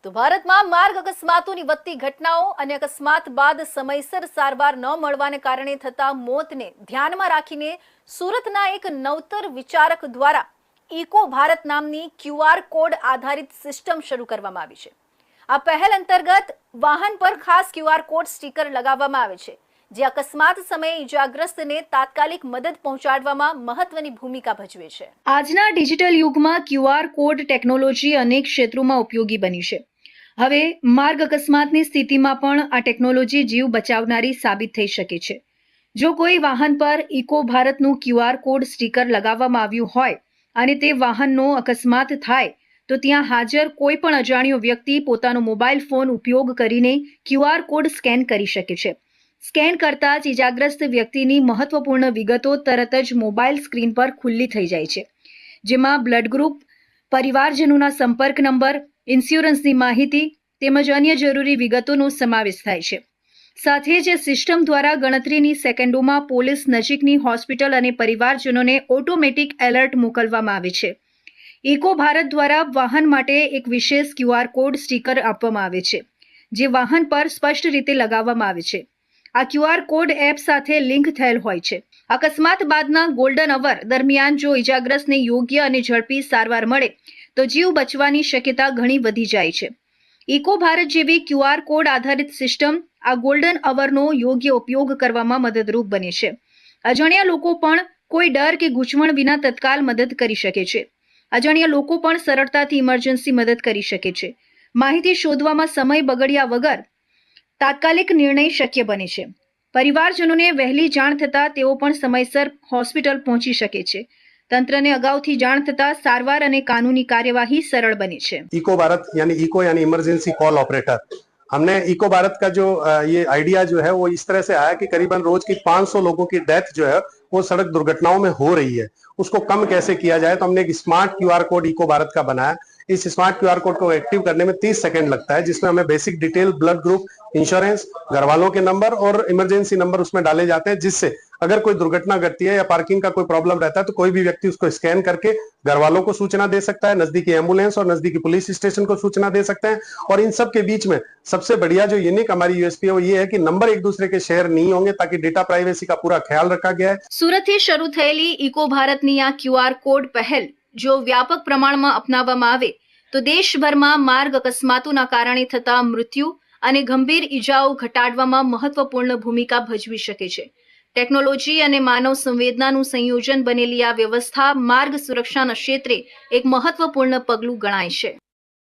તો ભારતમાં માર્ગ અકસ્માતોની વધતી ઘટનાઓ અને અકસ્માત બાદ સમયસર સારવાર ન મળવાને કારણે થતા મોતને ધ્યાનમાં રાખીને સુરતના એક નવતર વિચારક દ્વારા ઇકો ભારત નામની ક્યુઆર કોડ આધારિત સિસ્ટમ શરૂ કરવામાં આવી છે। આ પહેલ અંતર્ગત વાહન પર ખાસ ક્યુઆર કોડ સ્ટીકર લગાવવામાં આવે છે, જે અકસ્માત સમયે ઇજાગ્રસ્તને તાત્કાલિક મદદ પહોંચાડવામાં મહત્વની ભૂમિકા ભજવે છે। આજના ડિજિટલ યુગમાં ક્યુઆર કોડ ટેકનોલોજી અનેક ક્ષેત્રોમાં ઉપયોગી બની છે। હવે માર્ગ અકસ્માતની સ્થિતિમાં પણ આ ટેકનોલોજી જીવ બચાવનારી સાબિત થઈ શકે છે। જો કોઈ વાહન પર ઇકો ભારતનું ક્યુઆર કોડ સ્ટીકર લગાવવામાં આવ્યું હોય અને તે વાહનનો અકસ્માત થાય તો ત્યાં હાજર કોઈ પણ અજાણ્યો વ્યક્તિ પોતાનો મોબાઈલ ફોન ઉપયોગ કરીને ક્યુઆર કોડ સ્કેન કરી શકે છે। સ્કેન કરતા જ ઇજાગ્રસ્ત વ્યક્તિની મહત્વપૂર્ણ વિગતો તરત જ મોબાઈલ સ્ક્રીન પર ખુલ્લી થઈ જાય છે, જેમાં બ્લડ ગ્રુપ, પરિવારજનોના સંપર્ક નંબર, ઇન્સ્યોરન્સની માહિતી તેમજ અન્ય જરૂરી વિગતોનો સમાવેશ થાય છે। સાથે જ સિસ્ટમ દ્વારા ગણતરીની સેકન્ડોમાં પોલીસ, નજીકની હોસ્પિટલ અને પરિવારજનોને ઓટોમેટિક એલર્ટ મોકલવામાં આવે છે। ઇકો ભારત દ્વારા વાહન માટે એક વિશેષ ક્યુઆર કોડ સ્ટીકર આપવામાં આવે છે, જે વાહન પર સ્પષ્ટ રીતે લગાવવામાં આવે છે। આ ક્યુઆર કોડ એપ સાથે લિંક થયેલ હોય છે। અકસ્માત બાદના ગોલ્ડન અવર દરમિયાન જો ઇજાગ્રસ્તને યોગ્ય અને ઝડપી સારવાર મળે તો જીવ બચવાની શક્યતા ઘણી વધી જાય છે। ઇકો ભારત જેવી ક્યુઆર કોડ આધારિત સિસ્ટમ આ ગોલ્ડન અવરનો યોગ્ય ઉપયોગ કરવામાં મદદરૂપ બને છે। અજાણ્યા લોકો પણ કોઈ ડર કે ગૂંચવણ વિના તત્કાલ મદદ કરી શકે છે। અજાણ્યા લોકો પણ સરળતાથી ઇમરજન્સી મદદ કરી શકે છે। માહિતી શોધવામાં સમય બગડ્યા વગર તાત્કાલિક નિર્ણય શક્ય બને છે। પરિવારજનોને વહેલી જાણ થતાં તેઓ પણ સમયસર હોસ્પિટલ પહોંચી શકે છે। તંત્રને અગાઉથી જાણ થતાં સારવાર અને કાનૂની કાર્યવાही सरल बनी है। इको भारत यानी इमरजेंसी कॉल ऑपरेटर, हमने इको भारत का जो ये आइडिया जो है वो इस तरह से आया कि करीबन रोज की 500 लोगों की डेथ जो है वो सड़क दुर्घटनाओं में हो रही है। उसको कम कैसे किया जाए, तो हमने एक smart QR code eco Bharat का बनाया। इस स्मार्ट क्यूआर कोड को एक्टिव करने में 30 सेकंड लगता है, जिसमें हमें basic detail, blood group, insurance, घर वालों के नंबर और इमरजेंसी नंबर उसमें डाले जाते हैं, जिससे अगर कोई दुर्घटना घटती है या पार्किंग का कोई प्रॉब्लम रहता है तो कोई भी व्यक्ति उसको स्कैन करके घर वालों को सूचना दे सकता है, नजदीकी एम्बुलेंस और नजदीकी पुलिस स्टेशन को सूचना दे सकते हैं। और इन सब के बीच में सबसे बढ़िया जो यूनिक हमारी यूएसपी है वो ये है कि नंबर एक दूसरे के शेयर नहीं होंगे, ताकि डेटा प्राइवेसी का पूरा ख्याल रखा गया है। सूरत થી શરૂ થયેલી ઇકો ભારતની આ ક્યુઆર કોડ પહેલ જો વ્યાપક પ્રમાણમાં અપનાવવામાં આવે તો દેશભરમાં માર્ગ અકસ્માતોના કારણે થતા મૃત્યુ અને ગંભીર ઇજાઓ ઘટાડવામાં મહત્વપૂર્ણ ભૂમિકા ભજવી શકે છે। ટેકનોલોજી અને માનવ સંવેદનાનું સંયોજન બનેલી આ વ્યવસ્થા માર્ગ સુરક્ષાના ક્ષેત્રે એક મહત્વપૂર્ણ પગલું ગણાય છે।